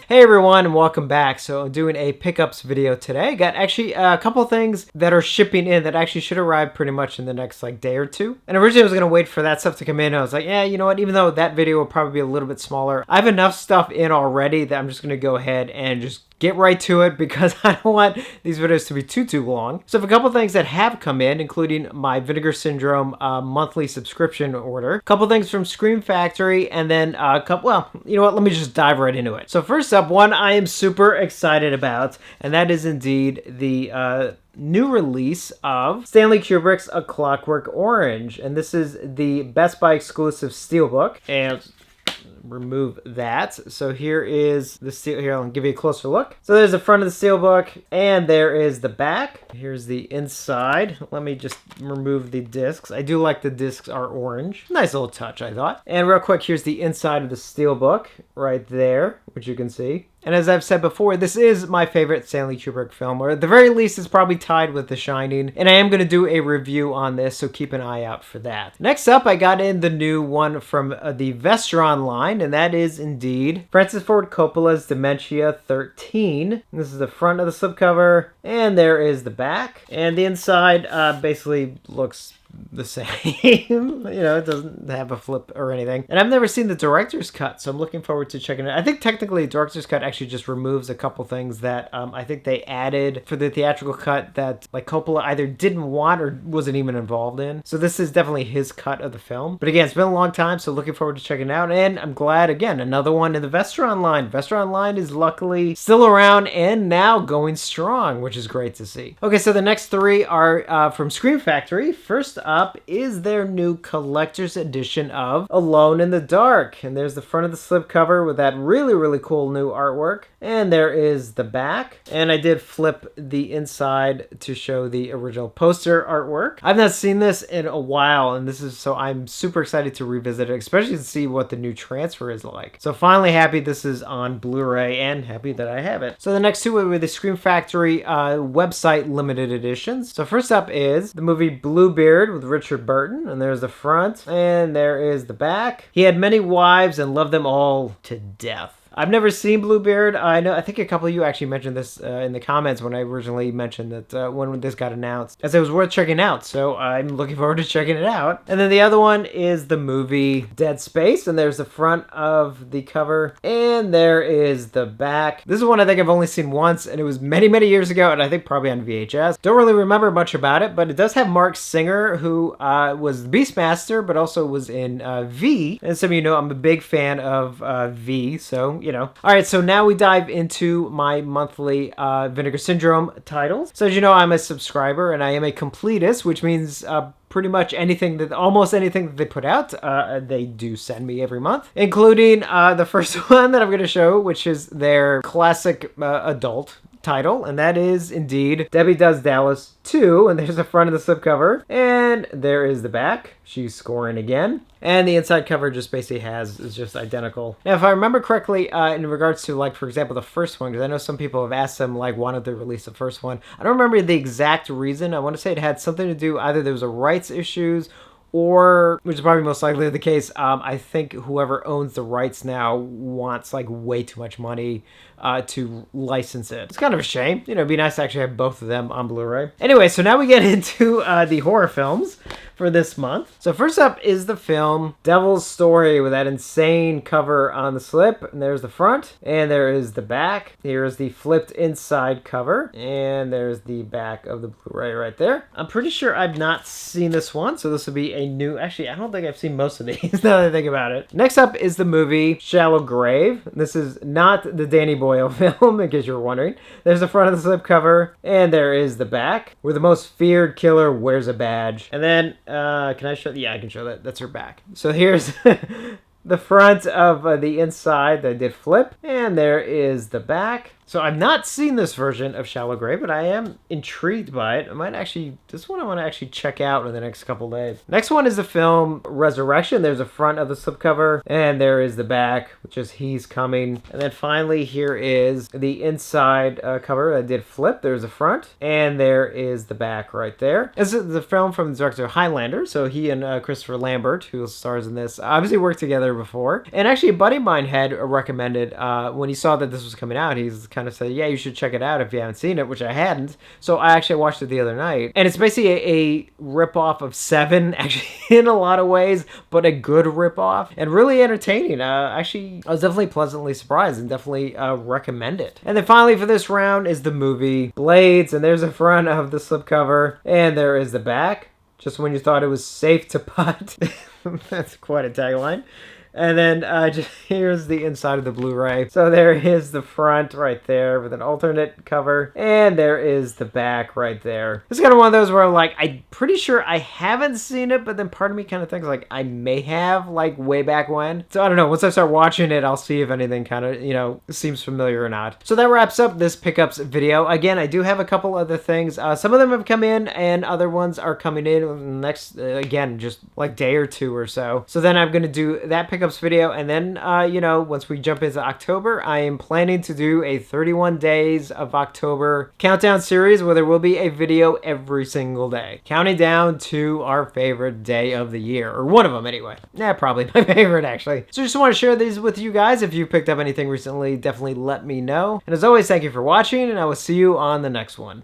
Hey everyone, and welcome back. So I'm doing a pickups video today. Got actually a couple things that are shipping in that actually should arrive pretty much in the next day or two. And originally I was going to wait for that stuff to come in. I was like, yeah, you know what, even though that video will probably be a little bit smaller, I have enough stuff in already that I'm just going to go ahead and just get right to it because I don't want these videos to be too long. So I have a couple things that have come in, including my Vinegar Syndrome monthly subscription order, a couple things from Scream Factory, and then a couple, well, you know what, let me just dive right into it. So first up, one I am super excited about, and that is indeed the new release of Stanley Kubrick's A Clockwork Orange, and this is the Best Buy exclusive steelbook. And remove that. So here is the steel. Here, I'll give you a closer look. So there's the front of the steelbook, and there is the back. Here's the inside. Let me just remove the discs. I do like the discs are orange. Nice little touch, I thought. And real quick, here's the inside of the steelbook right there, which you can see. And as I've said before, this is my favorite Stanley Kubrick film, or at the very least, it's probably tied with The Shining. And I am going to do a review on this, so keep an eye out for that. Next up, I got in the new one from the Vestron line, and that is indeed Francis Ford Coppola's Dementia 13. This is the front of the slipcover, and there is the back. And the inside basically looks the same. You know, it doesn't have a flip or anything. And I've never seen the director's cut, so I'm looking forward to checking it out. I think technically the director's cut actually just removes a couple things that I think they added for the theatrical cut that like Coppola either didn't want or wasn't even involved in. So this is definitely his cut of the film. But again, it's been a long time, so looking forward to checking it out. And I'm glad, again, another one in the Vestron line. Vestron line is luckily still around and now going strong, which is great to see. Okay, so the next three are from Scream Factory. First up is their new collector's edition of Alone in the Dark. And there's the front of the slipcover with that really cool new artwork. And there is the back. And I did flip the inside to show the original poster artwork. I've not seen this in a while, and this is so I'm super excited to revisit it, especially to see what the new transfer is like. So finally happy this is on Blu-ray and happy that I have it. So the next two were the Scream Factory website limited editions. So first up is the movie Bluebeard with Richard Burton, and there's the front, and there is the back. He had many wives and loved them all to death. I've never seen Bluebeard. I think a couple of you actually mentioned this in the comments when I originally mentioned that when this got announced, as it was worth checking out. So I'm looking forward to checking it out. And then the other one is the movie Dead Space, and there's the front of the cover, and there is the back. This is one I think I've only seen once, and it was many years ago, and I think probably on VHS. Don't really remember much about it, but it does have Mark Singer, who was Beastmaster, but also was in V. And some of you know I'm a big fan of V, so you know. All right, so now we dive into my monthly Vinegar Syndrome titles. So as you know, I'm a subscriber and I am a completist, which means pretty much almost anything that they put out, they do send me every month, including the first one that I'm going to show, which is their classic adult title, and that is indeed Debbie Does Dallas 2, and there's the front of the slipcover, and there is the back. She's scoring again. And the inside cover just basically is just identical. Now, if I remember correctly, in regards to, like, for example, the first one, because I know some people have asked them, like, wanted to release the first one. I don't remember the exact reason. I want to say it had something to do, either there was a rights issues, or, which is probably most likely the case, I think whoever owns the rights now wants like way too much money to license it. It's kind of a shame. You know, it'd be nice to actually have both of them on Blu-ray. Anyway, so now we get into the horror films for this month. So first up is the film Devil's Story with that insane cover on the slip. And there's the front, and there is the back. Here's the flipped inside cover, and there's the back of the Blu-ray right there. I'm pretty sure I've not seen this one, so this will be a new, actually, I don't think I've seen most of these now that I think about it. Next up is the movie Shallow Grave. This is not the Danny Boyle film, in case you were wondering. There's the front of the slipcover, and there is the back, where the most feared killer wears a badge. And then, can I show? Yeah, I can show that. That's her back. So here's the front of the inside that I did flip, and there is the back. So I've not seen this version of Shallow Grave, but I am intrigued by it. This one I want to actually check out in the next couple days. Next one is the film Resurrection. There's a front of the slipcover, and there is the back, which is He's Coming. And then finally, here is the inside cover. I did flip. There's the front, and there is the back right there. This is the film from the director Highlander. So he and Christopher Lambert, who stars in this, obviously worked together before. And actually, a buddy of mine had recommended, when he saw that this was coming out, he's kind of said, yeah, you should check it out if you haven't seen it, which I hadn't. So I actually watched it the other night. And it's basically a rip-off of Seven, actually, in a lot of ways, but a good rip-off. And really entertaining. Actually, I was definitely pleasantly surprised and definitely recommend it. And then finally for this round is the movie Blades. And there's the front of the slipcover. And there is the back. Just when you thought it was safe to putt. That's quite a tagline. And then just here's the inside of the Blu-ray. So there is the front right there with an alternate cover. And there is the back right there. It's kind of one of those where I'm like, I'm pretty sure I haven't seen it, but then part of me kind of thinks like I may have, like way back when. So I don't know. Once I start watching it, I'll see if anything kind of, you know, seems familiar or not. So that wraps up this pickups video. Again, I do have a couple other things. Some of them have come in and other ones are coming in next, again, just like day or two or so. So then I'm going to do that pickups video, and then you know, once we jump into October, I am planning to do a 31 days of October countdown series where there will be a video every single day, counting down to our favorite day of the year, or one of them anyway. Yeah, probably my favorite actually. So just want to share these with you guys. If you picked up anything recently, definitely let me know. And as always, thank you for watching, and I will see you on the next one.